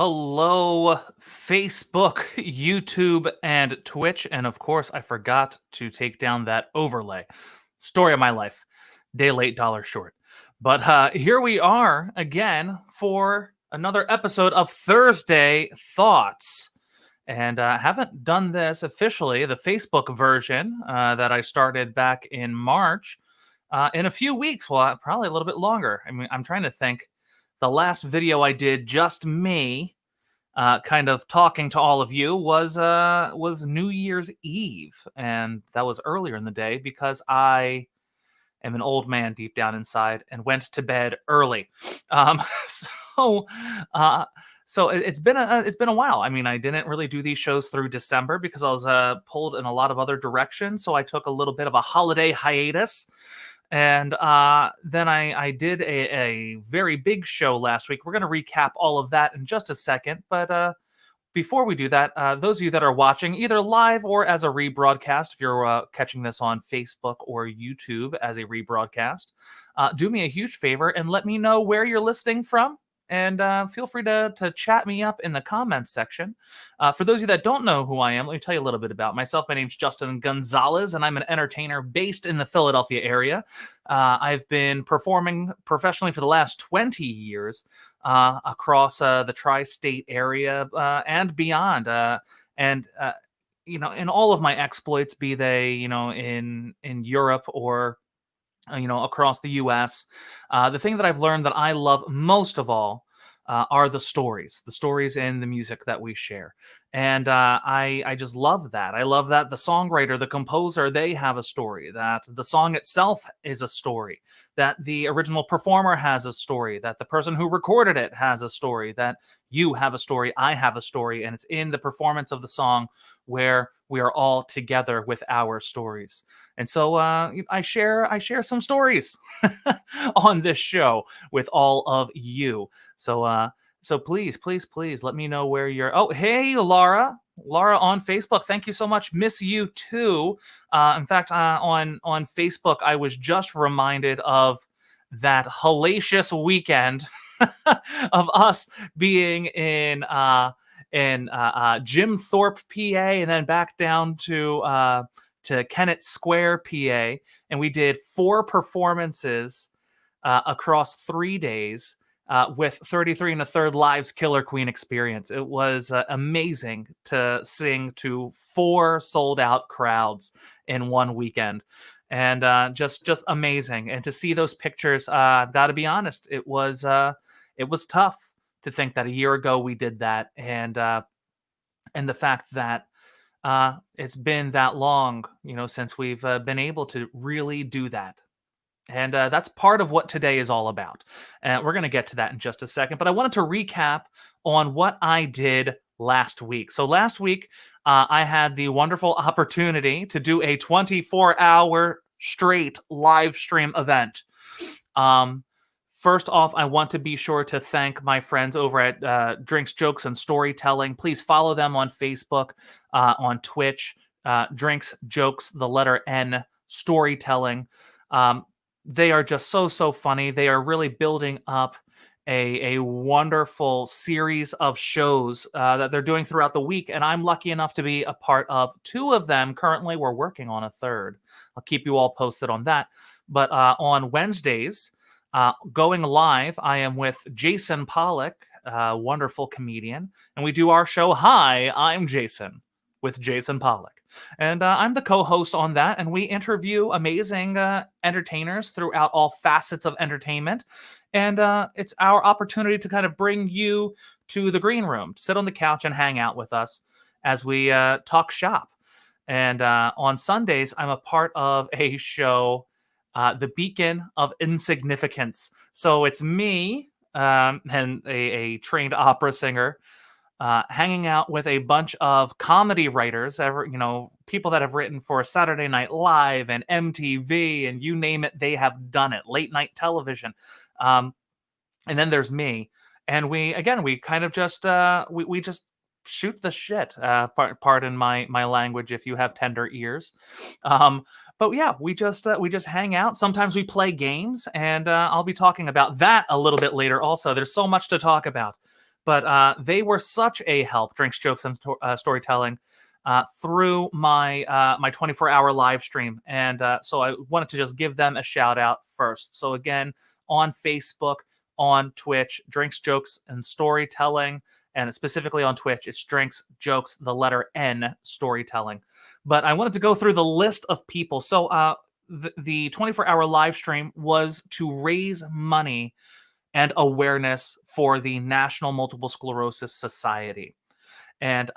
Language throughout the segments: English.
Hello, Facebook, YouTube, and Twitch. And of course, I forgot to take down that overlay. Story of my life. Day late, dollar short. But here we are again for another episode of Thursday Thoughts. And I haven't done this officially, the Facebook version that I started back in March, in a few weeks. Well, probably a little bit longer. I mean, I'm trying to think. The last video I did, just me, kind of talking to all of you, was New Year's Eve, and that was earlier in the day because I am an old man deep down inside and went to bed early. Um, so, uh, it's been a while. I mean, I didn't really do these shows through December because I was pulled in a lot of other directions. So I took a little bit of a holiday hiatus. And then I did a very big show last week. We're going to recap all of that in just a second. But before we do that, those of you that are watching, either live or as a rebroadcast, if you're catching this on Facebook or YouTube as a rebroadcast, do me a huge favor and let me know where you're listening from. And feel free to chat me up in the comments section. For those of you that don't know who I am, let me tell you a little bit about myself. My name's Justin Gonzalez, and I'm an entertainer based in the Philadelphia area. I've been performing professionally for the last 20 years across the tri-state area and beyond. In all of my exploits, be they, in Europe or across the US. The thing that I've learned that I love most of all are the stories in the music that we share. And I just love that. I love that the songwriter, the composer, they have a story, that the song itself is a story, that the original performer has a story, that the person who recorded it has a story, that you have a story, I have a story, and it's in the performance of the song where we are all together with our stories. And so I share some stories on this show with all of you. So please let me know where you're. Oh, hey, Laura on Facebook. Thank you so much. Miss you too. In fact, on Facebook, I was just reminded of that hellacious weekend of us being in Jim Thorpe, PA, and then back down to Kennett Square, PA, and we did 4 performances across 3 days with 33 and a third Live's Killer Queen experience. It was amazing to sing to 4 sold out crowds in one weekend. And just amazing. And to see those pictures, I've got to be honest, it was tough to think that a year ago we did that, and the fact that it's been that long, since we've been able to really do that. And that's part of what today is all about. We're going to get to that in just a second, but I wanted to recap on what I did last week. So last week, I had the wonderful opportunity to do a 24-hour straight live stream event. First off, I want to be sure to thank my friends over at Drinks, Jokes, and Storytelling. Please follow them on Facebook, on Twitch, Drinks, Jokes, the letter N, Storytelling. They are just so funny. They are really building up a wonderful series of shows that they're doing throughout the week, and I'm lucky enough to be a part of 2 of them. Currently, we're working on a 3rd. I'll keep you all posted on that. But on Wednesdays, going live, I am with Jason Pollock, a wonderful comedian, and we do our show, Hi, I'm Jason, with Jason Pollock. And I'm the co-host on that, and we interview amazing entertainers throughout all facets of entertainment. And it's our opportunity to kind of bring you to the green room, to sit on the couch and hang out with us as we talk shop. And on Sundays, I'm a part of a show, The Beacon of Insignificance. So it's me and a trained opera singer hanging out with a bunch of comedy writers, people that have written for Saturday Night Live and MTV and you name it, they have done it. Late night television. And then there's me. And we kind of just, we just shoot the shit. Pardon my language if you have tender ears. But yeah, we just hang out. Sometimes we play games, and I'll be talking about that a little bit later also. There's so much to talk about. But they were such a help, drinks, jokes, and storytelling, through my 24-hour live stream. And so I wanted to just give them a shout out first. So again, on Facebook, on Twitch, drinks, jokes, and storytelling. And specifically on Twitch, it's drinks, jokes, the letter N, storytelling. But I wanted to go through the list of people. So the 24-hour live stream was to raise money and awareness for the National Multiple Sclerosis Society. And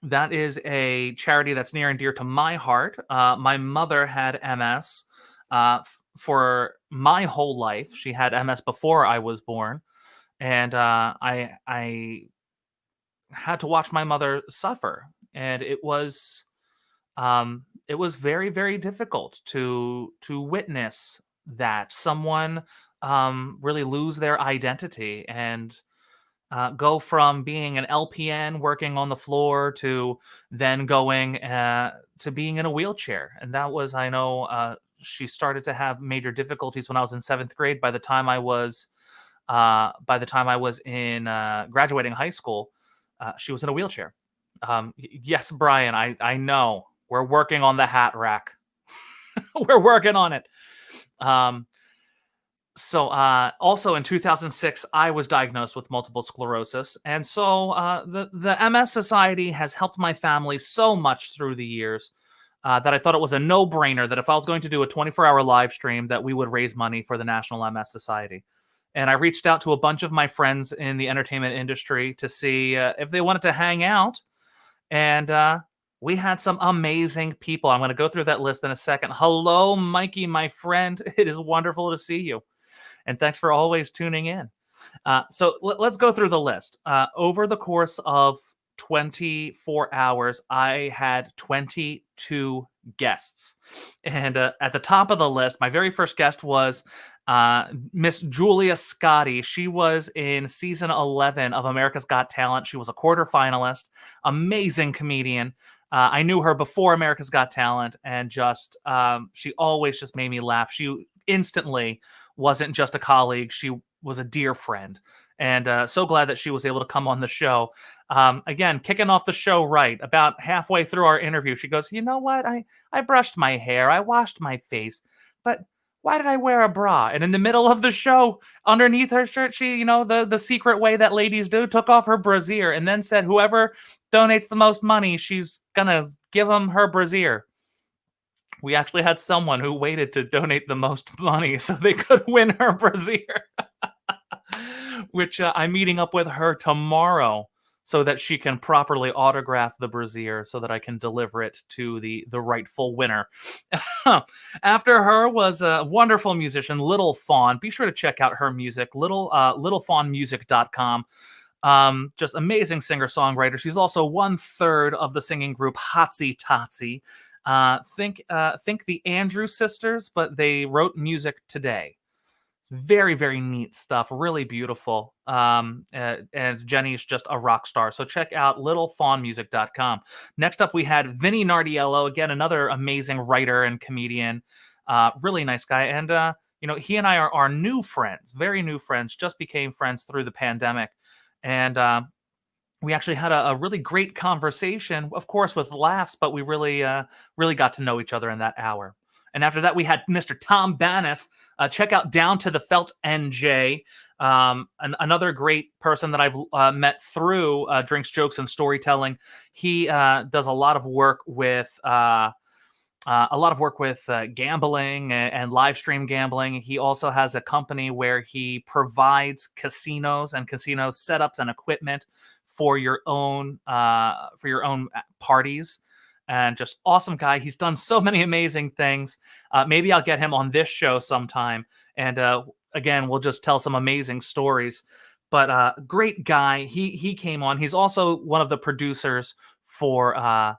that is a charity that's near and dear to my heart. My mother had MS for my whole life. She had MS before I was born. And I had to watch my mother suffer. And it was very, very difficult to witness that someone really lose their identity and go from being an LPN working on the floor to then going to being in a wheelchair. And that was, I know, she started to have major difficulties when I was in 7th grade. By the time I was in graduating high school, she was in a wheelchair. Yes, Brian, I know. We're working on the hat rack. We're working on it. So also in 2006, I was diagnosed with multiple sclerosis. And so the MS Society has helped my family so much through the years that I thought it was a no-brainer that if I was going to do a 24-hour live stream, that we would raise money for the National MS Society. And I reached out to a bunch of my friends in the entertainment industry to see if they wanted to hang out. And we had some amazing people. I'm going to go through that list in a second. Hello, Mikey, my friend. It is wonderful to see you. And thanks for always tuning in. So let's go through the list. Over the course of 24 hours, I had 22 guests. And at the top of the list, my very first guest was Miss Julia Scotti. She was in season 11 of America's Got Talent. She was a quarterfinalist, amazing comedian. I knew her before America's Got Talent, and just she always just made me laugh. She instantly wasn't just a colleague; she was a dear friend, and so glad that she was able to come on the show. Again, kicking off the show right about halfway through our interview, she goes, "You know what? I brushed my hair, I washed my face, but why did I wear a bra?" And in the middle of the show, underneath her shirt, she, the secret way that ladies do, took off her brassiere and then said, whoever donates the most money, she's gonna give them her brassiere. We actually had someone who waited to donate the most money so they could win her brassiere, which I'm meeting up with her tomorrow so that she can properly autograph the brassiere so that I can deliver it to the rightful winner. After her was a wonderful musician, Little Fawn. Be sure to check out her music, littlefawnmusic.com. Just amazing singer-songwriter. She's also 1/3 of the singing group Hotsy Totsy. Think the Andrews Sisters, but they wrote music today. It's very, very neat stuff. Really beautiful. And Jenny's just a rock star. So check out littlefawnmusic.com. Next up, we had Vinny Nardiello. Again, another amazing writer and comedian. Really nice guy. And, he and I are new friends, very new friends, just became friends through the pandemic. And we actually had a really great conversation, of course, with laughs, but we really got to know each other in that hour. And after that, we had Mr. Tom Bannis. Check out Down to the Felt NJ, another great person that I've met through Drinks, Jokes, and Storytelling. He does a lot of work with gambling and live stream gambling. He also has a company where he provides casinos and casino setups and equipment for your own parties. And just awesome guy. He's done so many amazing things. Maybe I'll get him on this show sometime. And again, we'll just tell some amazing stories. But great guy. He came on. He's also one of the producers for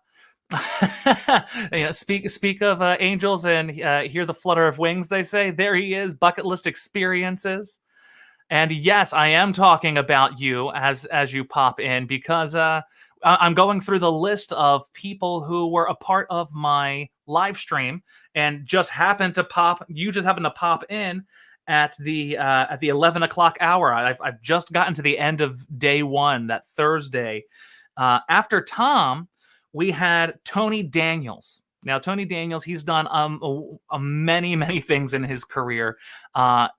speak of angels and hear the flutter of wings, they say. There he is, Bucket List Experiences. And yes, I am talking about you as you pop in, because I'm going through the list of people who were a part of my live stream and just happened to pop in at the 11 o'clock hour. I've just gotten to the end of day one, that Thursday. After Tom, we had Tony Daniels. Now, Tony Daniels, he's done many things in his career.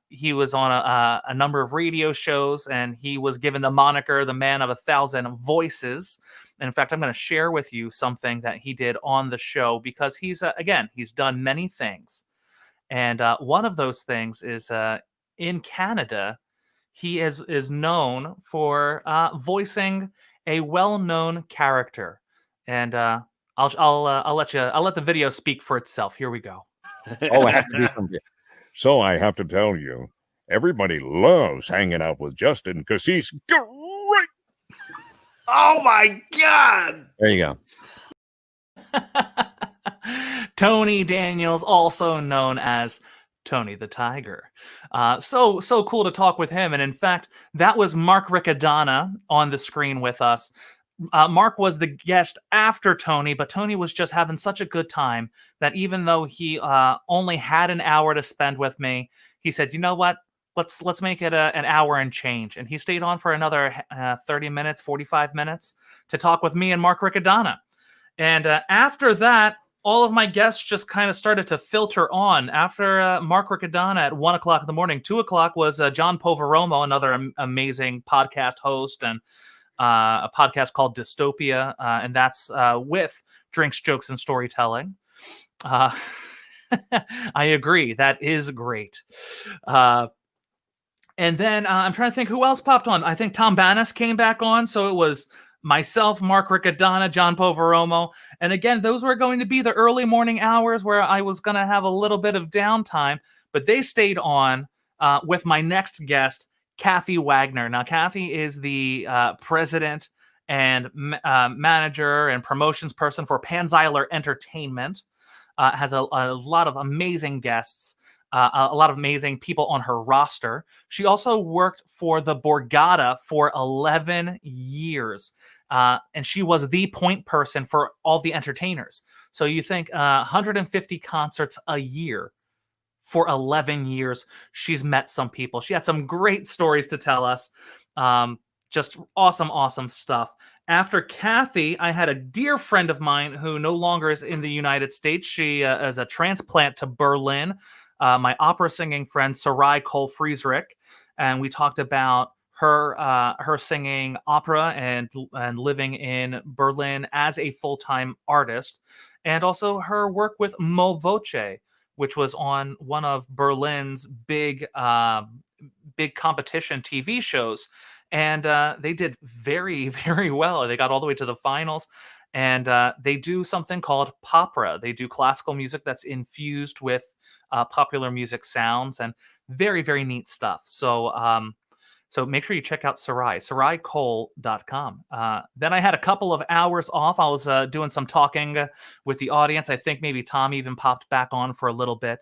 He was on a number of radio shows, and he was given the moniker the man of 1,000 voices. And in fact, I'm going to share with you something that he did on the show, because he's done many things. And one of those things is in Canada, he is known for voicing a well-known character. And I'll let the video speak for itself. Here we go. Oh, I have to do something. So I have to tell you, everybody loves hanging out with Justin because he's great. Oh my God! There you go. Tony Daniels, also known as Tony the Tiger. So cool to talk with him. And in fact, that was Mark Riccadonna on the screen with us. Mark was the guest after Tony, but Tony was just having such a good time that even though he only had an hour to spend with me, he said, "You know what? Let's make it an hour and change." And he stayed on for another 30 minutes, 45 minutes to talk with me and Mark Riccadonna. And after that, all of my guests just kind of started to filter on. After Mark Riccadonna at 1 o'clock in the morning, 2 o'clock was John Poveromo, another amazing podcast host, and a podcast called Dystopia, and that's with Drinks, Jokes, and Storytelling. I agree. That is great. And then I'm trying to think who else popped on. I think Tom Bannis came back on. So it was myself, Mark Riccadonna, John Poveromo. And again, those were going to be the early morning hours where I was going to have a little bit of downtime. But they stayed on with my next guest, Kathy Wagner. Now, Kathy is the president and manager and promotions person for Panzeiler Entertainment. Has a lot of amazing guests. A lot of amazing people on her roster. She also worked for the Borgata for 11 years. And she was the point person for all the entertainers. So you think 150 concerts a year for 11 years. She's met some people. She had some great stories to tell us. Just awesome stuff. After Kathy, I had a dear friend of mine who no longer is in the United States. She is a transplant to Berlin. My opera singing friend, Sarai Cole-Friesrich, and we talked about her singing opera and living in Berlin as a full-time artist, and also her work with Mo Voce, which was on one of Berlin's big competition TV shows, and they did very well. They got all the way to the finals. And they do something called popra. They do classical music that's infused with popular music sounds, and very neat stuff. So so make sure you check out SaraiCole.com. Then I had a couple of hours off. I was doing some talking with the audience. I think maybe Tom even popped back on for a little bit.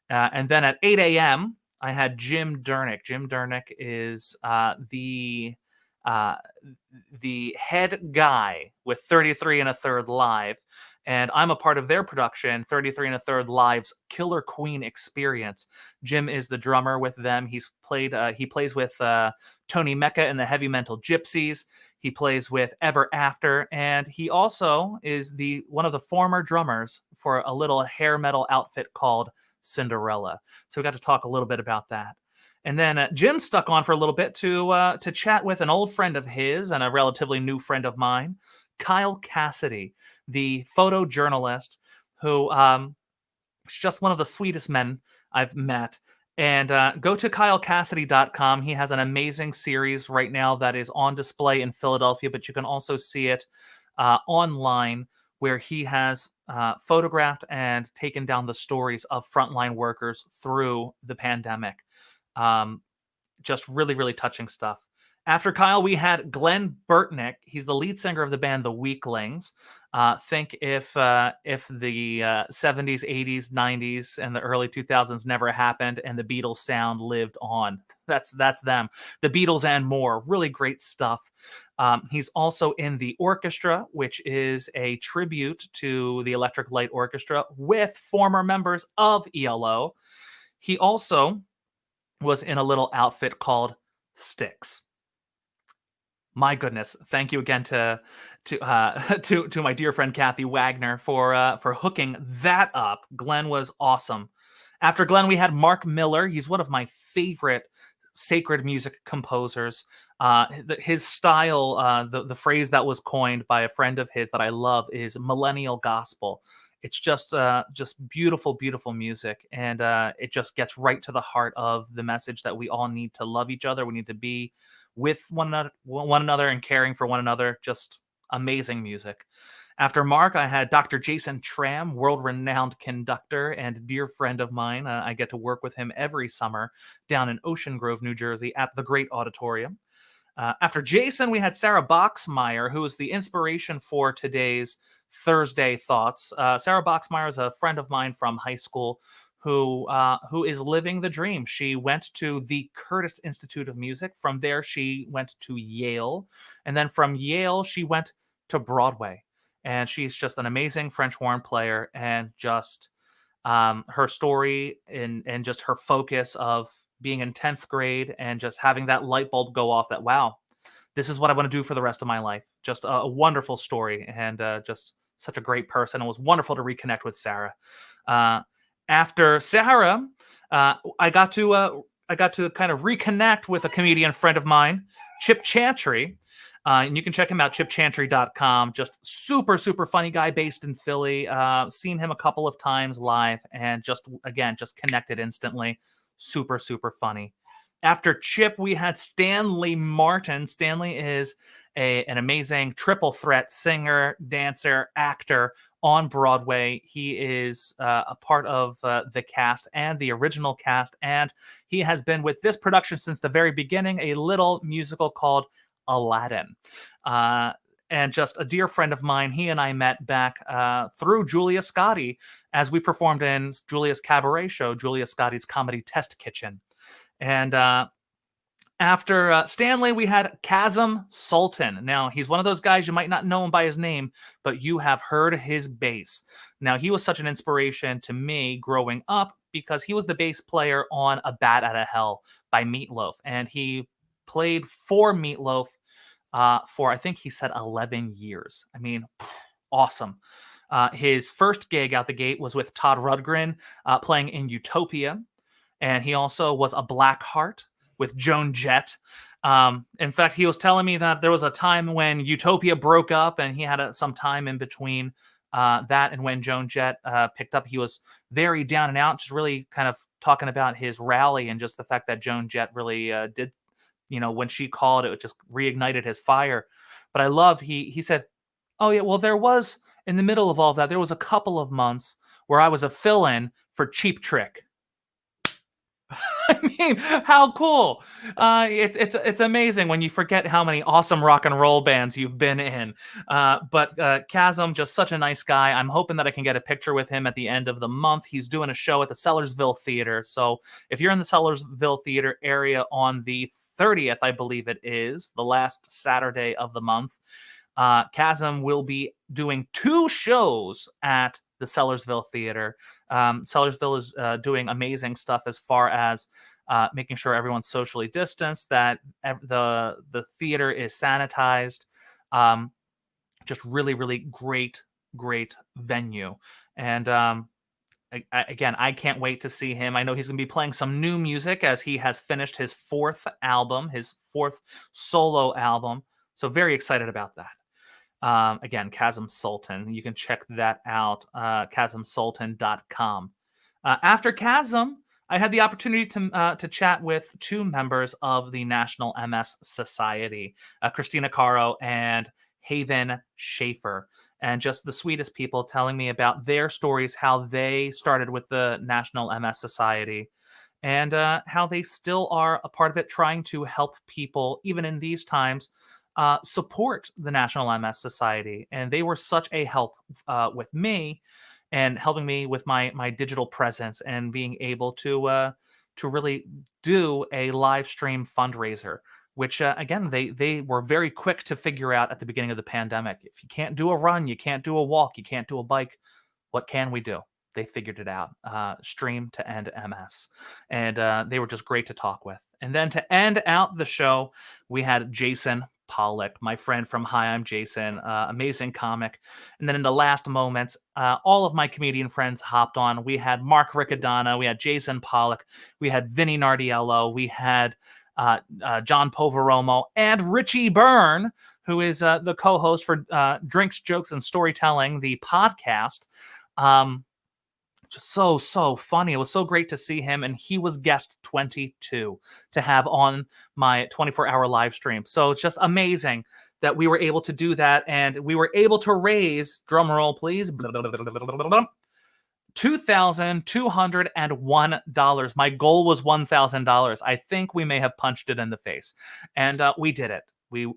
And then at 8 a.m., I had Jim Dernick. Jim Dernick is the head guy with 33 1/3 Live, and I'm a part of their production, 33 1/3 Live's Killer Queen Experience. Jim is the drummer with them. He plays with Tony Mecca and the Heavy Mental Gypsies. He plays with Ever After, and he also is one of the former drummers for a little hair metal outfit called Cinderella. So we got to talk a little bit about that. And then Jim stuck on for a little bit to chat with an old friend of his and a relatively new friend of mine, Kyle Cassidy, the photojournalist who is just one of the sweetest men I've met. And go to KyleCassidy.com. He has an amazing series right now that is on display in Philadelphia, but you can also see it online, where he has photographed and taken down the stories of frontline workers through the pandemic. Just really touching stuff. After Kyle, we had Glenn Burtnick. He's the lead singer of the band The Weaklings. Think if the 70s, 80s, 90s, and the early 2000s never happened and the Beatles sound lived on. That's them. The Beatles and more. Really great stuff. He's also in the orchestra, which is a tribute to the Electric Light Orchestra with former members of ELO. He also was in a little outfit called Styx. My goodness, thank you again to my dear friend Kathy Wagner for hooking that up. Glenn was awesome. After Glenn, we had Mark Miller. He's one of my favorite sacred music composers. His style, the phrase that was coined by a friend of his that I love is millennial gospel. It's just beautiful, beautiful music, and it just gets right to the heart of the message that we all need to love each other. We need to be with one another and caring for one another. Just amazing music. After Mark, I had Dr. Jason Tram, world-renowned conductor and dear friend of mine. I get to work with him every summer down in Ocean Grove, New Jersey, at the Great Auditorium. After Jason, we had Sarah Boxmeyer, who is the inspiration for today's Thursday Thoughts. Sarah Boxmeyer is a friend of mine from high school who is living the dream. She went to the Curtis Institute of Music. From there, she went to Yale. And then from Yale, she went to Broadway. And she's just an amazing French horn player, and just her story and just her focus of being in 10th grade and just having that light bulb go off that, wow, this is what I want to do for the rest of my life. Just a wonderful story, and just such a great person. It was wonderful to reconnect with Sarah. After Sarah, I got to kind of reconnect with a comedian friend of mine, Chip Chantry. And you can check him out, chipchantry.com. Just super, super funny guy based in Philly. Seen him a couple of times live, and just connected instantly. Super, super funny. After Chip, we had Stanley Martin. Stanley is an amazing triple threat singer, dancer, actor on Broadway. He is a part of the cast and the original cast, and he has been with this production since the very beginning, a little musical called Aladdin. And just a dear friend of mine. He and I met back through Julia Scotti as we performed in Julia's cabaret show, Julia Scotti's Comedy Test Kitchen. And after Stanley, we had Chasm Sultan. Now, he's one of those guys, you might not know him by his name, but you have heard his bass. Now, he was such an inspiration to me growing up because he was the bass player on A Bat Out of Hell by Meatloaf. And he played for Meatloaf for, I think he said, 11 years. I mean, awesome. His first gig out the gate was with Todd Rundgren playing in Utopia. And he also was a Blackheart with Joan Jett. In fact, he was telling me that there was a time when Utopia broke up, and he had some time in between that and when Joan Jett picked up. He was very down and out, just really kind of talking about his rally and just the fact that Joan Jett really did, when she called, it just reignited his fire. But I love, he said, oh yeah, well, there was, in the middle of all of that, there was a couple of months where I was a fill-in for Cheap Trick. I mean, how cool! It's amazing when you forget how many awesome rock and roll bands you've been in. But Chasm, just such a nice guy. I'm hoping that I can get a picture with him at the end of the month. He's doing a show at the Sellersville Theater. So if you're in the Sellersville Theater area on the 30th, I believe it is, the last Saturday of the month, Chasm will be doing 2 shows at the Sellersville Theater. Sellersville is doing amazing stuff as far as making sure everyone's socially distanced, that the theater is sanitized. Just really, really great venue. And again, I can't wait to see him. I know he's going to be playing some new music as he has finished his 4th album, his 4th solo album. So very excited about that. Again, Chasm Sultan. You can check that out, chasmsultan.com. After Chasm, I had the opportunity to chat with 2 members of the National MS Society, Christina Caro and Haven Schaefer. And just the sweetest people telling me about their stories, how they started with the National MS Society, and how they still are a part of it, trying to help people, even in these times, support the National MS Society. And they were such a help with me, and helping me with my digital presence, and being able to really do a live stream fundraiser, which again, they were very quick to figure out at the beginning of the pandemic. If you can't do a run, you can't do a walk, you can't do a bike, what can we do? they figured it out. Stream to End MS, and they were just great to talk with. And then to end out the show, we had Jason Pollock, my friend from Hi, I'm Jason, amazing comic. And then in the last moments, all of my comedian friends hopped on. We had Mark Riccadonna, we had Jason Pollock, we had Vinny Nardiello, we had John Poveromo, and Richie Byrne, who is the co-host for Drinks, Jokes, and Storytelling, the podcast. Just so funny. It was so great to see him, and he was guest 22 to have on my 24-hour live stream. So it's just amazing that we were able to do that, and we were able to raise, drum roll please, $2,201. My goal was $1,000. I think we may have punched it in the face, and we did it. We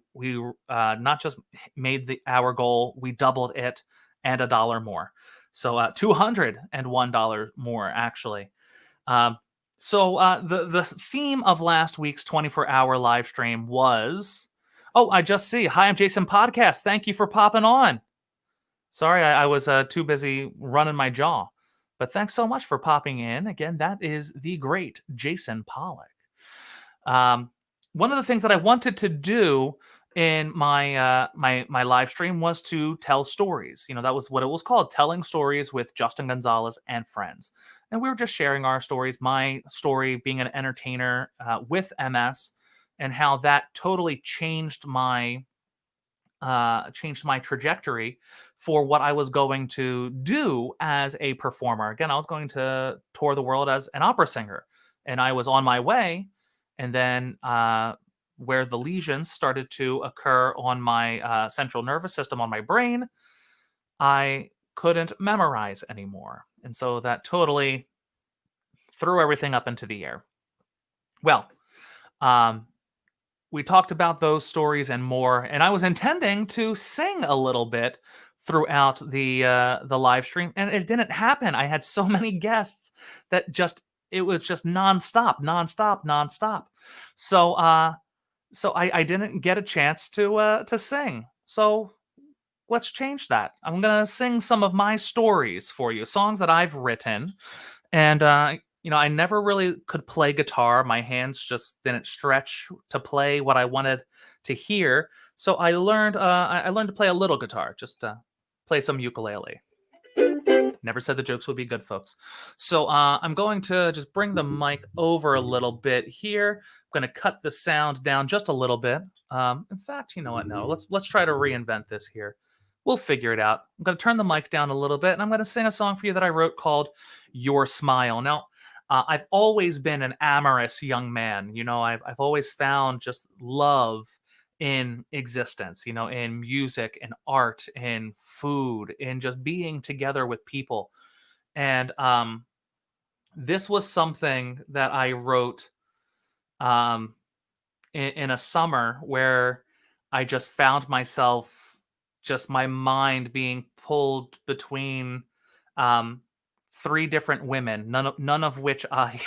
not just made our goal, we doubled it and a dollar more. So $201 more, actually. The theme of last week's 24-hour live stream was... Oh, I just see. Hi, I'm Jason Podcast. Thank you for popping on. Sorry, I was too busy running my jaw. But thanks so much for popping in. Again, that is the great Jason Pollock. One of the things that I wanted to do in my my live stream was to tell stories. You know, that was what it was called, Telling Stories with Justin Gonzalez and Friends. And we were just sharing our stories, my story being an entertainer with MS, and how that totally changed my trajectory for what I was going to do as a performer. Again, I was going to tour the world as an opera singer, and I was on my way. And then where the lesions started to occur on my central nervous system, on my brain, I couldn't memorize anymore. And so that totally threw everything up into the air. Well, we talked about those stories and more, and I was intending to sing a little bit throughout the live stream, and it didn't happen. I had so many guests that it was just nonstop. So I didn't get a chance to sing. So let's change that. I'm gonna sing some of my stories for you, songs that I've written, and I never really could play guitar. My hands just didn't stretch to play what I wanted to hear. So I learned to play a little guitar, just play some ukulele. Never said the jokes would be good, folks. So I'm going to just bring the mic over a little bit here. I'm going to cut the sound down just a little bit. In fact, you know what? No, let's try to reinvent this here. We'll figure it out. I'm going to turn the mic down a little bit, and I'm going to sing a song for you that I wrote called Your Smile. Now, I've always been an amorous young man. You know, I've always found just love in existence, in music, in art, in food, in just being together with people. And this was something that I wrote in a summer where I just found myself, just my mind being pulled between three different women, none of which I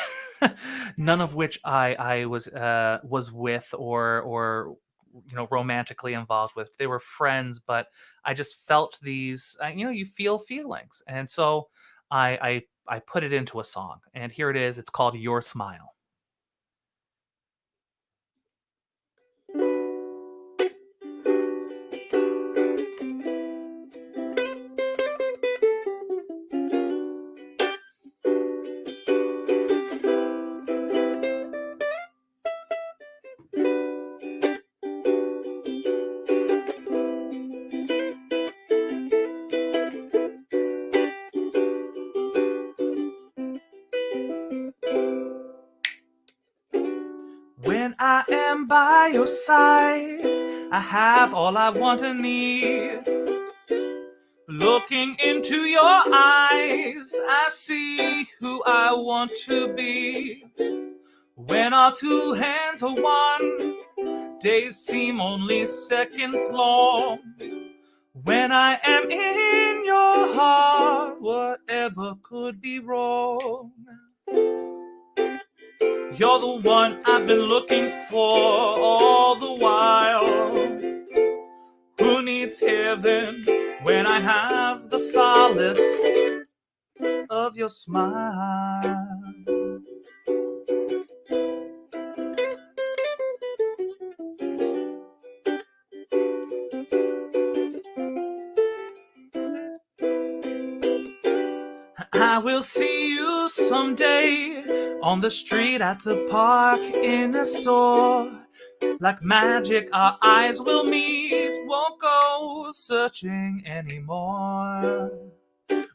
was with or romantically involved with. They were friends, but I just felt these, you feel feelings. And so I put it into a song, and here it is. It's called Your Smile. When I am by your side, I have all I want and need. Looking into your eyes, I see who I want to be. When our two hands are one, days seem only seconds long. When I am in your heart, whatever could be wrong? You're the one I've been looking for all the while. Who needs heaven when I have the solace of your smile. I will see you someday on the street, at the park, in a store. Like magic, our eyes will meet, won't go searching anymore.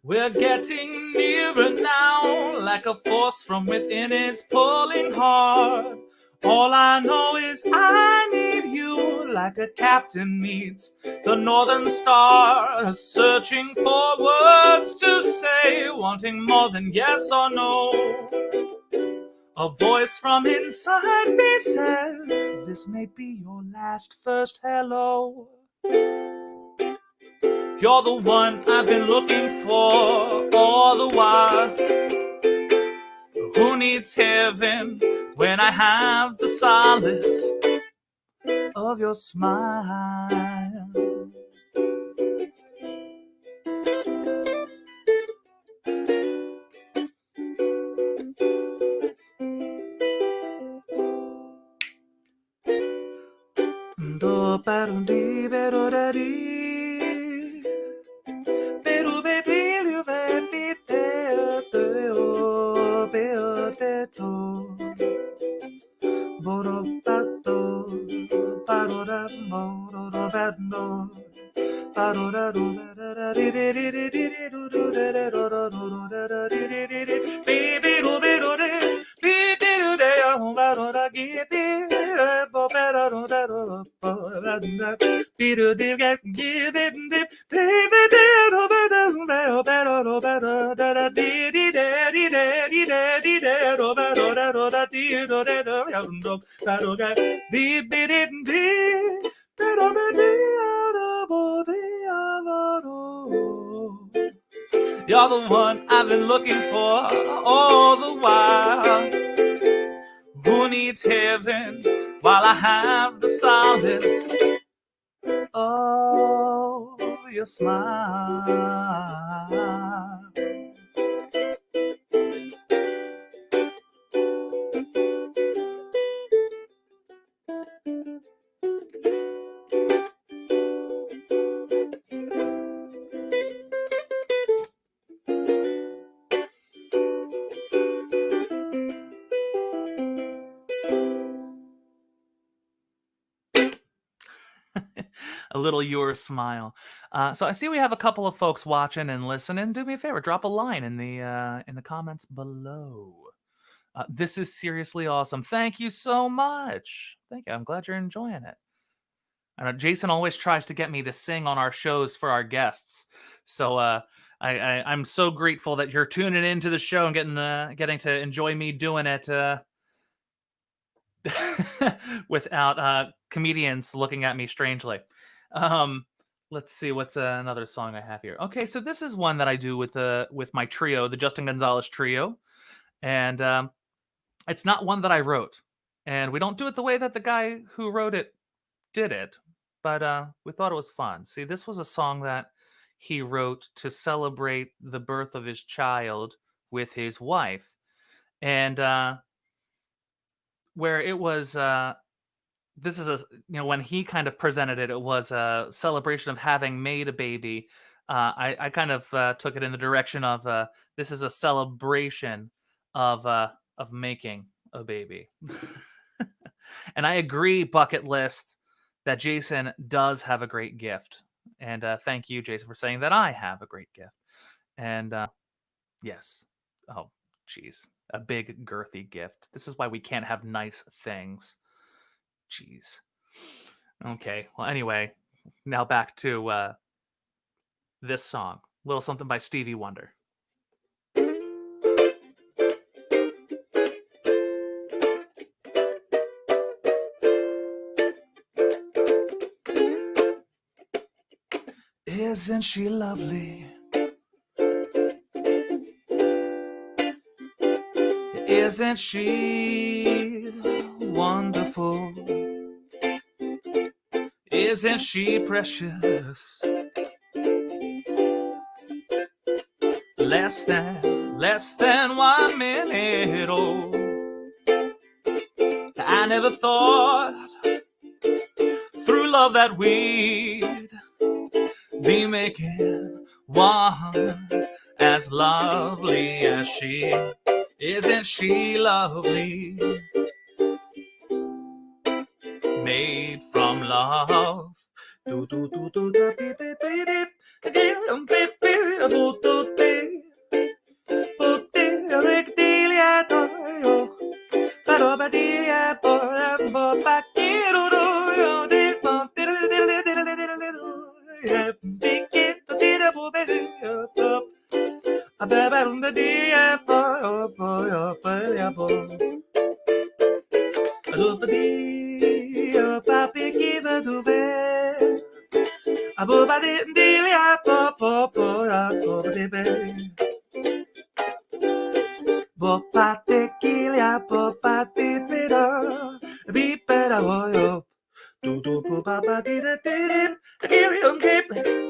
We're getting nearer now, like a force from within is pulling hard. All I know is I need you, like a captain needs the northern star, searching for words to say, wanting more than yes or no. A voice from inside me says, this may be your last first hello. You're the one I've been looking for all the while. Who needs heaven when I have the solace of your smile? Do paru di beru da di, beru baby you baby te o beo te to, boro pato paru da boro do bando, paru da do da di di di di di do do da da do do da da di di di di, baby do beru de, di di do de o paru da gi di. You're the one I've been looking for all the while. Who needs heaven while I have the solace of your smile? A little your smile. So I see we have a couple of folks watching and listening. Do me a favor, drop a line in the comments below. This is seriously awesome. Thank you so much. Thank you. I'm glad you're enjoying it. I know Jason always tries to get me to sing on our shows for our guests. So I'm so grateful that you're tuning into the show and getting to enjoy me doing it without comedians looking at me strangely. Let's see what's another song I have here. Okay, so this is one that I do with my trio, the Justin Gonzalez Trio, and it's not one that I wrote, and we don't do it the way that the guy who wrote it did it, but we thought it was fun. See, this was a song that he wrote to celebrate the birth of his child with his wife, and where it was this is when he kind of presented it, it was a celebration of having made a baby. I kind of took it in the direction of this is a celebration of making a baby. And I agree, Bucket List, that Jason does have a great gift. And thank you, Jason, for saying that I have a great gift. And yes, oh geez, a big girthy gift. This is why we can't have nice things. Jeez. Okay. Well, anyway, now back to this song. Little something by Stevie Wonder. Isn't she lovely? Isn't she wonderful? Isn't she precious? Less than less than 1 minute old. I never thought through love that we'd be making one as lovely as she. Isn't she lovely? Made from love.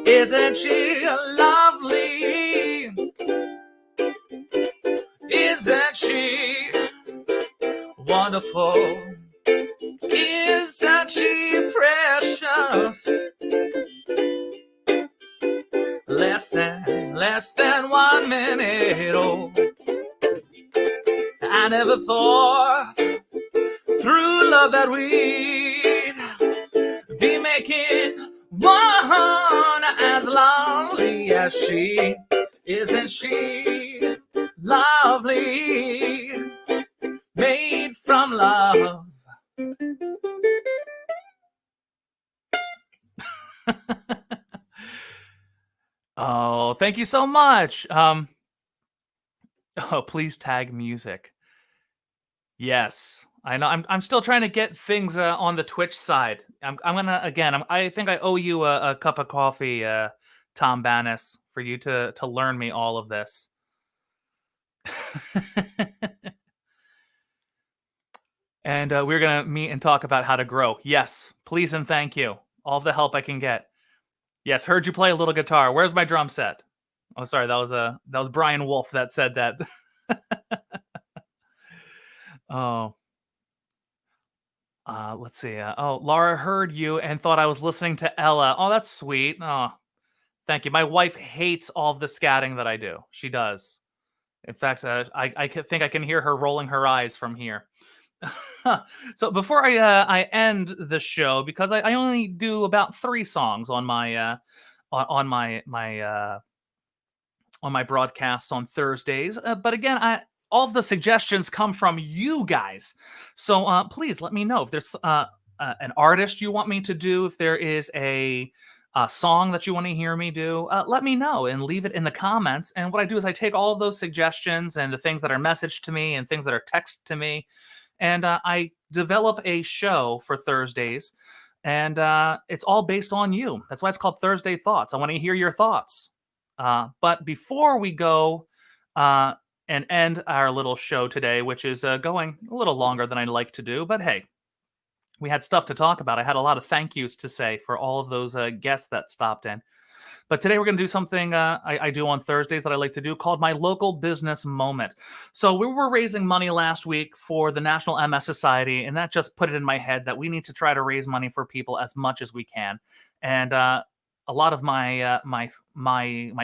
Isn't she lovely? Isn't she wonderful? Isn't she precious? Less than 1 minute old. I never thought through love that we'd be making one as lovely as she. Isn't she lovely? Made from love. Oh, thank you so much. Oh, please tag music. Yes, I know. I'm still trying to get things on the Twitch side. I'm gonna again. I think I owe you a cup of coffee, Tom Bannis, for you to learn me all of this. And we're gonna meet and talk about how to grow. Yes, please and thank you. All the help I can get. Yes, heard you play a little guitar. Where's my drum set? Oh, sorry, that was Brian Wolf that said that. Oh, let's see. Oh, Laura heard you and thought I was listening to Ella. Oh, that's sweet. Oh, thank you. My wife hates all of the scatting that I do. She does. In fact, think I can hear her rolling her eyes from here. So before I end the show, because I only do about 3 songs on my on my broadcasts on Thursdays. But again, all of the suggestions come from you guys. So please let me know if there's an artist you want me to do, if there is a song that you want to hear me do, let me know and leave it in the comments. And what I do is I take all of those suggestions and the things that are messaged to me and things that are text to me, and I develop a show for Thursdays. And it's all based on you. That's why it's called Thursday Thoughts. I want to hear your thoughts. But before we go and end our little show today, which is going a little longer than I'd like to do, but hey, we had stuff to talk about. I had a lot of thank yous to say for all of those guests that stopped in. But today we're going to do something I do on Thursdays that I like to do called my local business moment. So we were raising money last week for the National MS Society, and that just put it in my head that we need to try to raise money for people as much as we can. And a lot of my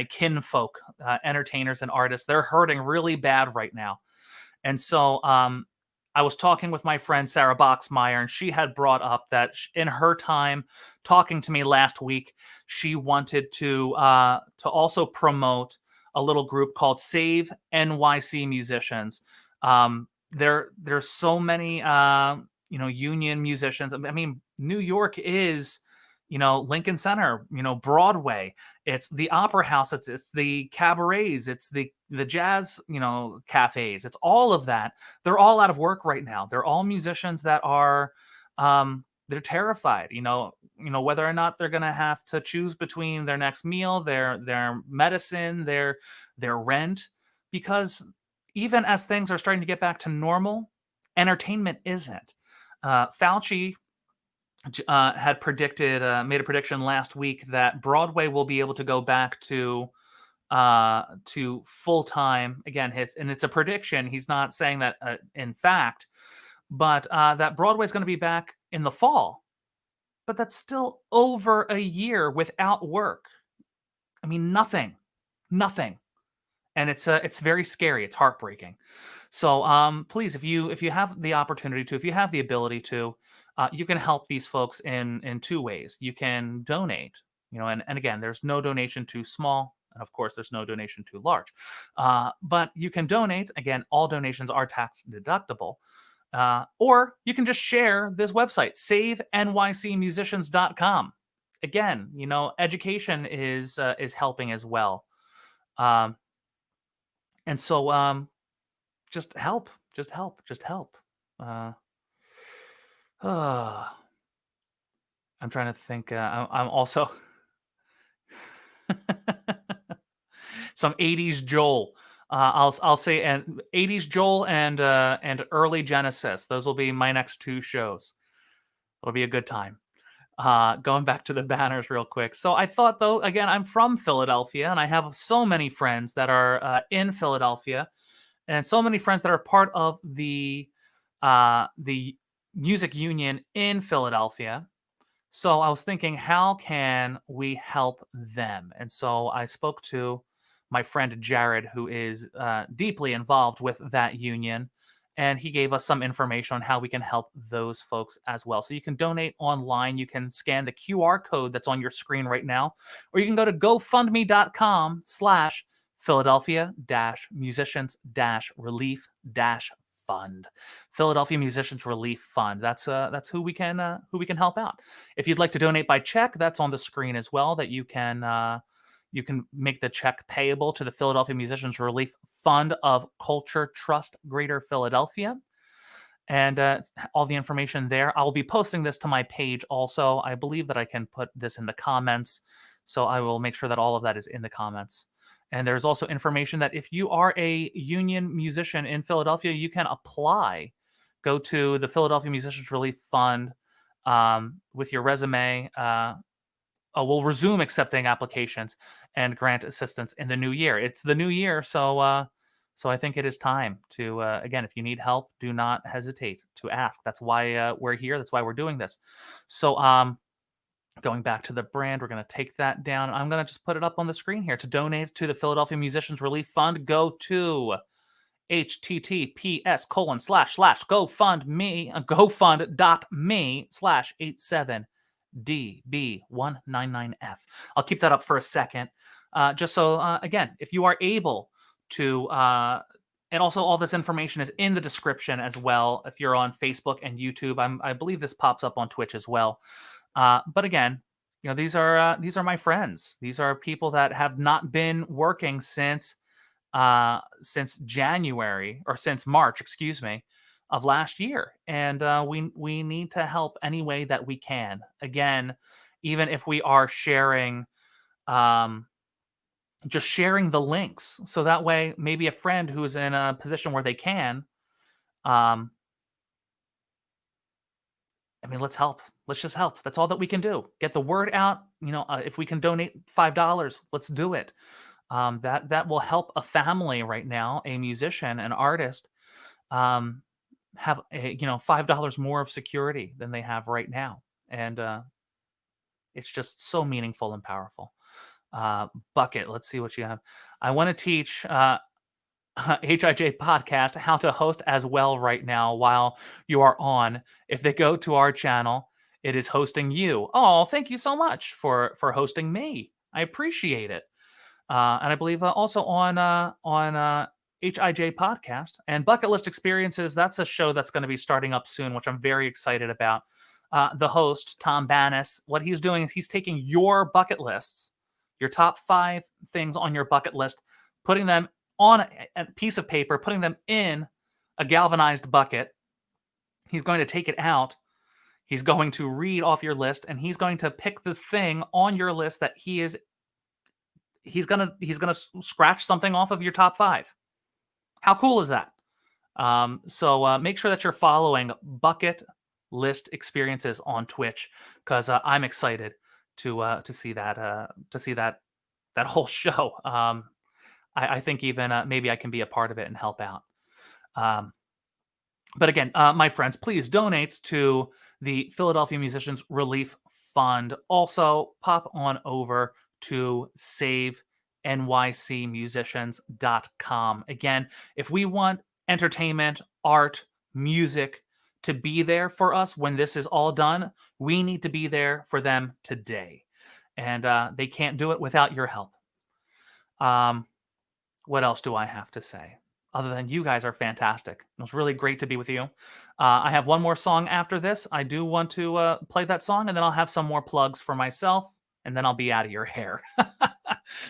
kinfolk, entertainers and artists, they're hurting really bad right now. And so I was talking with my friend Sarah Boxmeyer, and she had brought up that in her time talking to me last week, she wanted to also promote a little group called Save NYC Musicians. There's so many union musicians. I mean, New York is Lincoln Center, Broadway. It's the Opera House. It's the cabarets. It's the jazz, cafes. It's all of that. They're all out of work right now. They're all musicians that are, they're terrified. Whether or not they're gonna have to choose between their next meal, their medicine, their rent, because even as things are starting to get back to normal, entertainment isn't. Fauci had made a prediction last week that Broadway will be able to go back to to full time. Again, it's a prediction. He's not saying that in fact, but that Broadway's going to be back in the fall. But that's still over a year without work. I mean, nothing, and it's very scary. It's heartbreaking. So please, if you have the opportunity to, if you have the ability to, you can help these folks in two ways. You can donate, and again, there's no donation too small. And of course, there's no donation too large. But you can donate. Again, all donations are tax deductible. Or you can just share this website, savenycmusicians.com. Again, education is helping as well. Um, and so just help, just help, just help. I'm trying to think. I'm also some 80s Joel. I'll say and 80s Joel and early Genesis. Those will be my next two shows. It'll be a good time. Going back to the banners real quick. So I thought, though, again, I'm from Philadelphia, and I have so many friends that are in Philadelphia, and so many friends that are part of the music union in Philadelphia. So I was thinking, how can we help them? And so I spoke to my friend Jared, who is deeply involved with that union, and he gave us some information on how we can help those folks as well. So you can donate online. You can scan the QR code that's on your screen right now, or you can go to GoFundMe.com/Philadelphia-Musicians-Relief-Fund. Philadelphia Musicians Relief Fund. That's who we can help out. If you'd like to donate by check, that's on the screen as well. That you can make the check payable to the Philadelphia Musicians Relief Fund of Culture Trust Greater Philadelphia. And all the information there. I'll be posting this to my page also. I believe that I can put this in the comments. So I will make sure that all of that is in the comments. And there's also information that if you are a union musician in Philadelphia, you can apply. Go to the Philadelphia Musicians Relief Fund with your resume. We'll resume accepting applications and grant assistance in the new year. It's the new year, so I think it is time to again, if you need help, do not hesitate to ask. That's why we're here. That's why we're doing this. So going back to the brand, we're going to take that down. I'm going to just put it up on the screen here. To donate to the Philadelphia Musicians Relief Fund, go to https://gofund.me/87DB199F. I'll keep that up for a second. Just so, again, if you are able to, and also all this information is in the description as well. If you're on Facebook and YouTube, I believe this pops up on Twitch as well. But again, these are my friends. These are people that have not been working since January, or since March, excuse me, of last year, and we need to help any way that we can. Again, even if we are sharing, just sharing the links, so that way maybe a friend who is in a position where they can, let's help. Let's just help. That's all that we can do. Get the word out. If we can donate $5, let's do it. That will help a family right now, a musician, an artist, have $5 more of security than they have right now, and it's just so meaningful and powerful. Bucket, let's see what you have. I want to teach HIJ podcast how to host as well right now while you are on. If they go to our channel, it is hosting you. Oh, thank you so much for hosting me. I appreciate it. And I believe also on HIJ podcast and Bucket List Experiences. That's a show that's going to be starting up soon, which I'm very excited about. The host, Tom Bannis, what he's doing is he's taking your bucket lists, your top 5 things on your bucket list, putting them on a piece of paper, putting them in a galvanized bucket. He's going to take it out. He's going to read off your list, and he's going to pick the thing on your list that he's gonna scratch something off of your top 5. How cool is that? So make sure that you're following Bucket List Experiences on Twitch, because I'm excited to see that whole show. I think even maybe I can be a part of it and help out. But again, my friends, please donate to the Philadelphia Musicians Relief Fund. Also, pop on over to SaveNYCMusicians.com. Again, if we want entertainment, art, music to be there for us when this is all done, we need to be there for them today. And they can't do it without your help. What else do I have to say? Other than you guys are fantastic. It was really great to be with you. I have one more song after this. I do want to play that song, and then I'll have some more plugs for myself, and then I'll be out of your hair.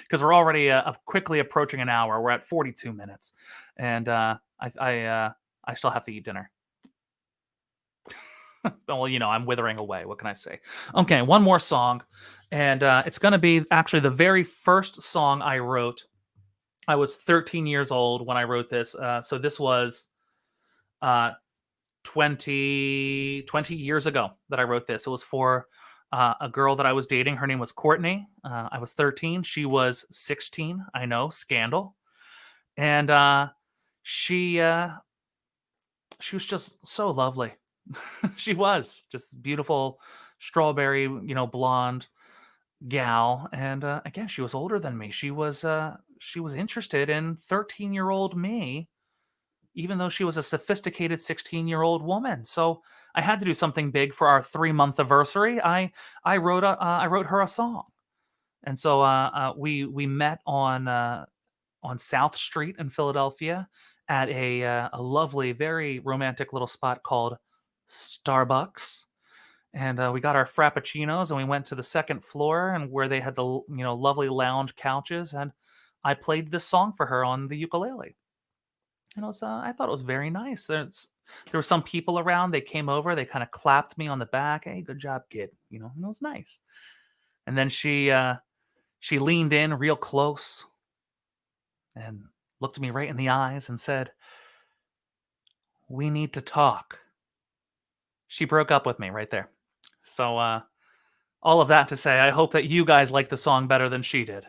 Because we're already quickly approaching an hour. We're at 42 minutes. And I still have to eat dinner. Well, I'm withering away. What can I say? Okay, one more song. And it's going to be actually the very first song I wrote. I was 13 years old when I wrote this. So this was 20 years ago that I wrote this. It was for a girl that I was dating. Her name was Courtney. I was 13. She was 16. I know, scandal. And she was just so lovely. She was just beautiful, strawberry, blonde gal. And again, she was older than me. She was interested in 13-year-old me, even though she was a sophisticated 16-year-old woman. So I had to do something big for our 3-month anniversary. I wrote her a song, and so we met on South Street in Philadelphia at a lovely, very romantic little spot called Starbucks. And we got our frappuccinos, and we went to the second floor, and where they had the lovely lounge couches, and I played this song for her on the ukulele. And I thought it was very nice. There were some people around. They came over. They kind of clapped me on the back. Hey, good job, kid. And it was nice. And then she leaned in real close and looked me right in the eyes and said, "We need to talk." She broke up with me right there. So all of that to say, I hope that you guys like the song better than she did.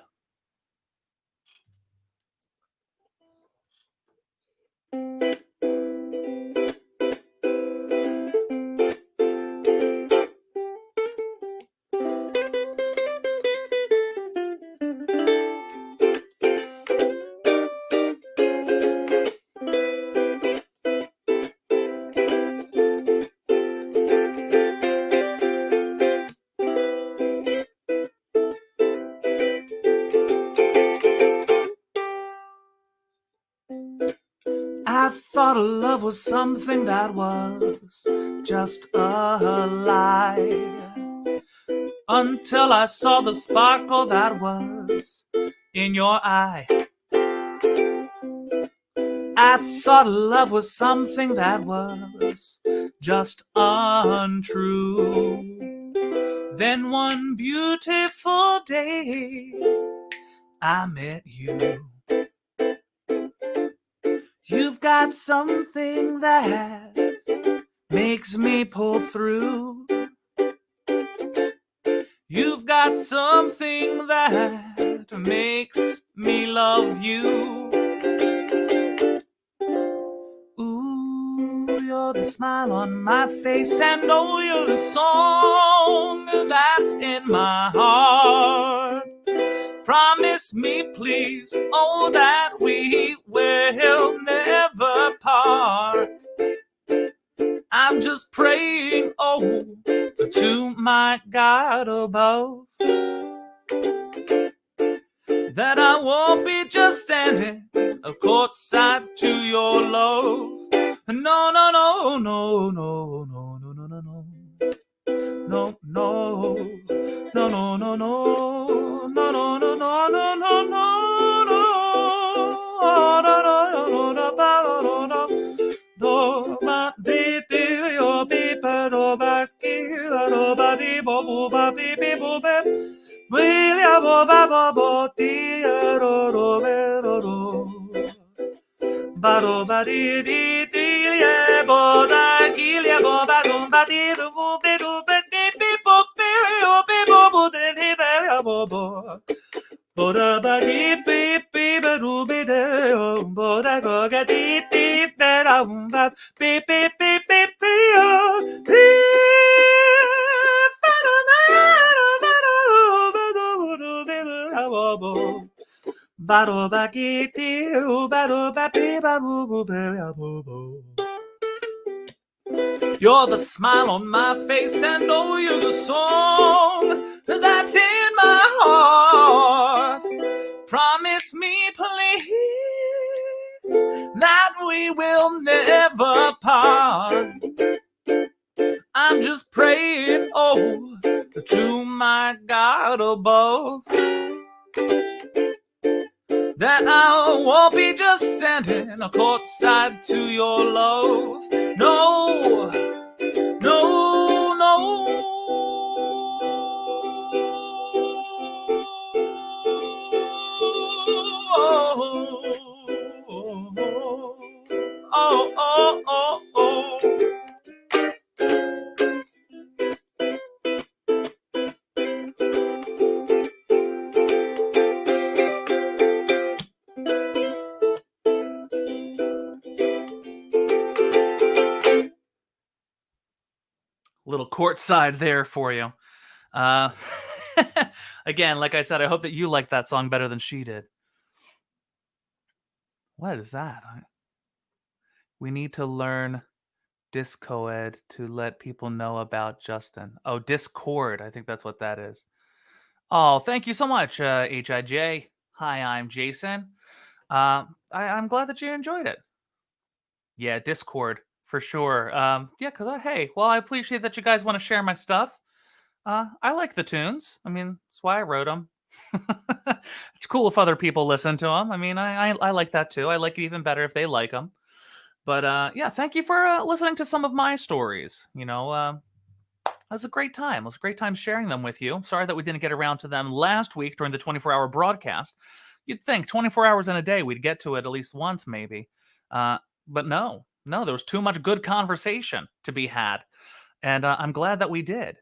I thought love was something that was just a lie, until I saw the sparkle that was in your eye. I thought love was something that was just untrue. Then one beautiful day, I met you. You've got something that makes me pull through. You've got something that makes me love you. Ooh, you're the smile on my face, and oh, you're the song that's in my heart. Promise me, please, oh, that we will never part. I'm just praying, oh, to my God above, that I won't be just standing courtside to your love. No, no, no, no, no, no, no, no, no, no. No, no, no, no, no, no, no, no, no, no, no, no, no, no, You're the smile on my face, and oh, you're the song that's in my heart. Promise me, please, that we will never part. I'm just praying, oh, to my God above, that I won't be just standing courtside to your love. No, no, no. Oh, oh, oh, oh. Little courtside there for you. Again, like I said, I hope that you like that song better than she did. What is that? We need to learn Discoed to let people know about Justin. Oh, Discord. I think that's what that is. Oh, thank you so much, HIJ. Hi, I'm Jason. I'm glad that you enjoyed it. Yeah, Discord for sure. Yeah, because hey, well, I appreciate that you guys want to share my stuff. I like the tunes. I mean, that's why I wrote them. It's cool if other people listen to them. I mean, I like that too. I like it even better if they like them. But yeah, thank you for listening to some of my stories. You know, it was a great time. It was a great time sharing them with you. Sorry that we didn't get around to them last week during the 24-hour broadcast. You'd think 24 hours in a day, we'd get to it at least once, maybe. But no, there was too much good conversation to be had. And I'm glad that we did.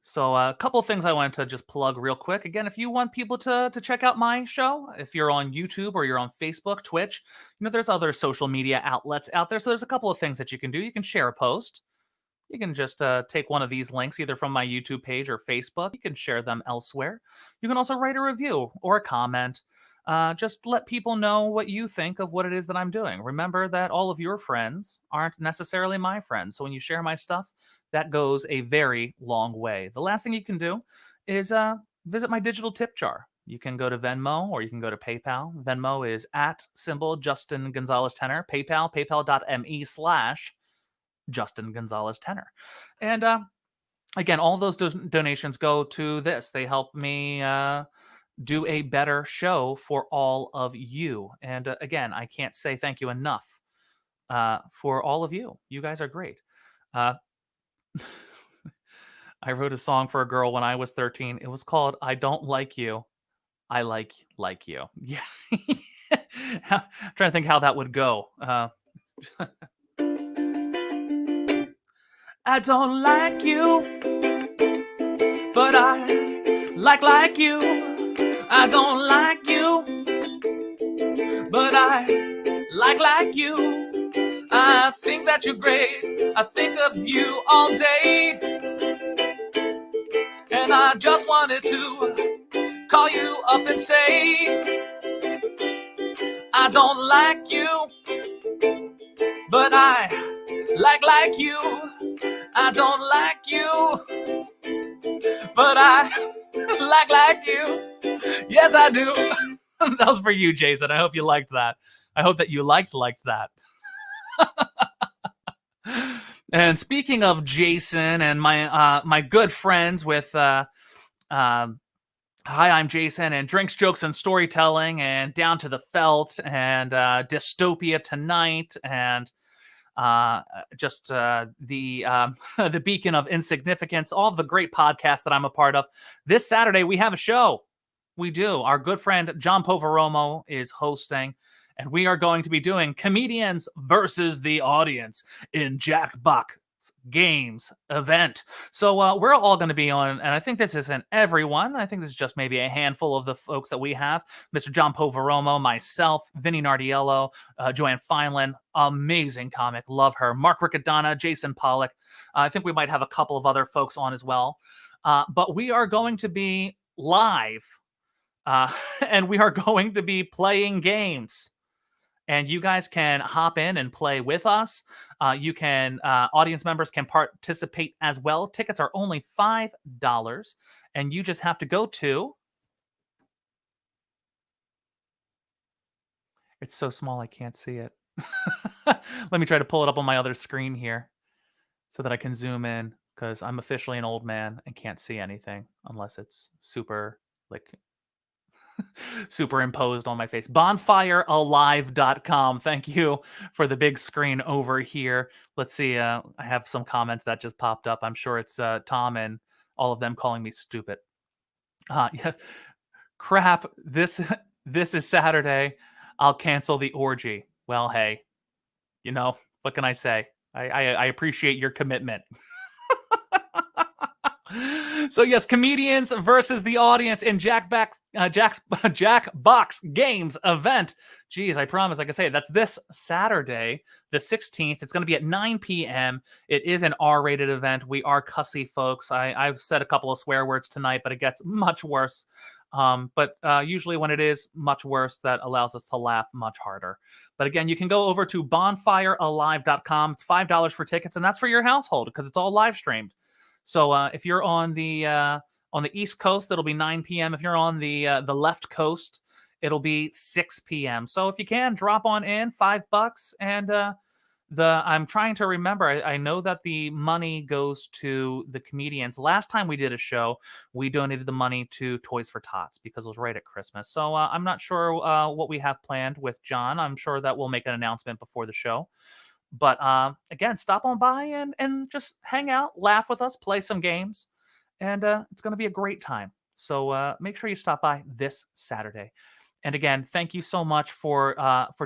So a couple of things I wanted to just plug real quick. Again, if you want people to check out my show, if you're on YouTube or you're on Facebook, Twitch, there's other social media outlets out there. So there's a couple of things that you can do. You can share a post. You can just take one of these links either from my YouTube page or Facebook. You can share them elsewhere. You can also write a review or a comment. Just let people know what you think of what it is that I'm doing. Remember that all of your friends aren't necessarily my friends. So when you share my stuff, that goes a very long way. The last thing you can do is visit my digital tip jar. You can go to Venmo or you can go to PayPal. Venmo is @ Justin Gonzalez Tenor. PayPal, paypal.me/Justin Gonzalez Tenor. And again, all those donations go to this. They help me do a better show for all of you. And again, I can't say thank you enough for all of you. You guys are great. I wrote a song for a girl when I was 13. It was called I Don't Like You. I like you. Yeah. I'm trying to think how that would go. I don't like you, but I like you. I don't like you, but I like you. I think that you're great. I think of you all day. And I just wanted to call you up and say, I don't like you, but I like you. I don't like you, but I like you. Yes, I do. That was for you, Jason. I hope you liked that. I hope that you liked that. And speaking of Jason and my good friends with Hi, I'm Jason and Drinks, Jokes, and Storytelling and Down to the Felt and Dystopia Tonight and just the the Beacon of Insignificance, all of the great podcasts that I'm a part of. This Saturday, we have a show. We do. Our good friend John Poveromo is hosting, and we are going to be doing Comedians versus the Audience in Jack Buck Games Event. So we're all going to be on, and I think this isn't everyone. I think this is just maybe a handful of the folks that we have. Mr. John Poveromo, myself, Vinny Nardiello, Joanne Feinland, amazing comic, love her. Mark Riccadonna, Jason Pollock. I think we might have a couple of other folks on as well. But we are going to be live, and we are going to be playing games. And you guys can hop in and play with us. Audience members can participate as well. Tickets are only $5, and you just have to go to. It's so small I can't see it. Let me try to pull it up on my other screen here so that I can zoom in, because I'm officially an old man and can't see anything unless it's super like superimposed on my face. Bonfirealive.com. Thank you for the big screen over here. Let's see. I have some comments that just popped up. I'm sure it's Tom and all of them calling me stupid. Yes. Crap. This is Saturday. I'll cancel the orgy. Well, hey, what can I say? I appreciate your commitment. So yes, comedians versus the audience in Jackbox Games Event. Geez, I promise, like I say, that's this Saturday, the 16th. It's going to be at 9 p.m. It is an R-rated event. We are cussy folks. I've said a couple of swear words tonight, but it gets much worse. But usually when it is much worse, that allows us to laugh much harder. But again, you can go over to bonfirealive.com. It's $5 for tickets, and that's for your household because it's all live streamed. So if you're on the East Coast, it'll be 9 p.m. If you're on the left coast, it'll be 6 p.m. So if you can, drop on in, $5, and I'm trying to remember. I know that the money goes to the comedians. Last time we did a show, we donated the money to Toys for Tots because it was right at Christmas. So I'm not sure what we have planned with John. I'm sure that we'll make an announcement before the show. But again, stop on by and just hang out, laugh with us, play some games, and it's going to be a great time. So make sure you stop by this Saturday. And again, thank you so much for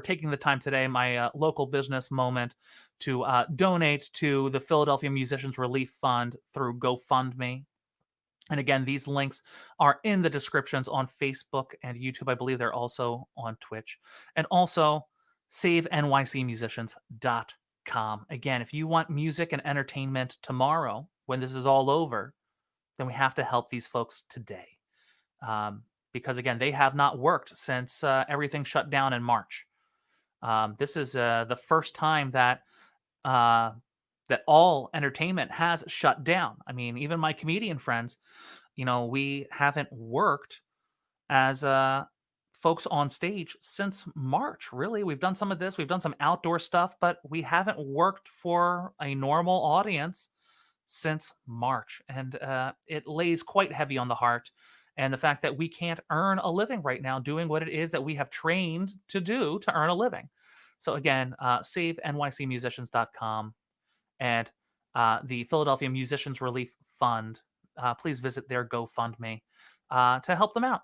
taking the time today, my local business moment, to donate to the Philadelphia Musicians Relief Fund through GoFundMe. And again, these links are in the descriptions on Facebook and YouTube. I believe they're also on Twitch. And also, SaveNYCMusicians.com. Again, if you want music and entertainment tomorrow, when this is all over, then we have to help these folks today. Because again, they have not worked since everything shut down in March. This is the first time that all entertainment has shut down. I mean, even my comedian friends, we haven't worked as folks on stage since March. Really, we've done some of this, we've done some outdoor stuff, but we haven't worked for a normal audience since March, and it lays quite heavy on the heart. And the fact that we can't earn a living right now doing what it is that we have trained to do to earn a living. So again, SaveNYCMusicians.com and the Philadelphia Musicians Relief Fund. Please visit their GoFundMe to help them out.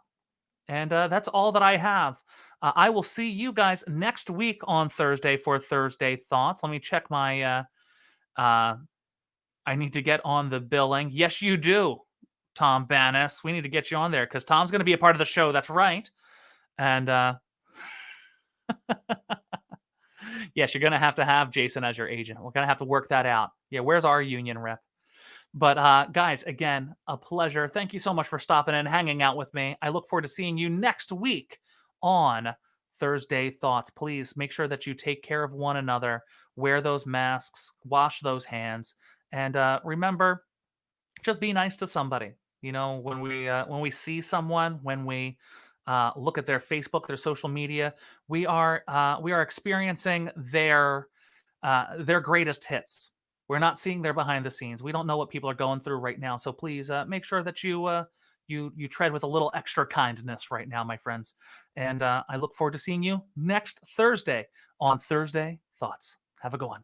And that's all that I have. I will see you guys next week on Thursday for Thursday Thoughts. Let me check my... I need to get on the billing. Yes, you do, Tom Bannis. We need to get you on there because Tom's going to be a part of the show. That's right. And yes, you're going to have Jason as your agent. We're going to have to work that out. Yeah, where's our union rep? But guys, again, a pleasure. Thank you so much for stopping in and hanging out with me. I look forward to seeing you next week on Thursday Thoughts. Please make sure that you take care of one another, wear those masks, wash those hands, and remember, just be nice to somebody. When we see someone, when we look at their Facebook, their social media, we are experiencing their greatest hits. We're not seeing their behind the scenes. We don't know what people are going through right now. So please make sure that you tread with a little extra kindness right now, my friends. And I look forward to seeing you next Thursday on Thursday Thoughts. Have a good one.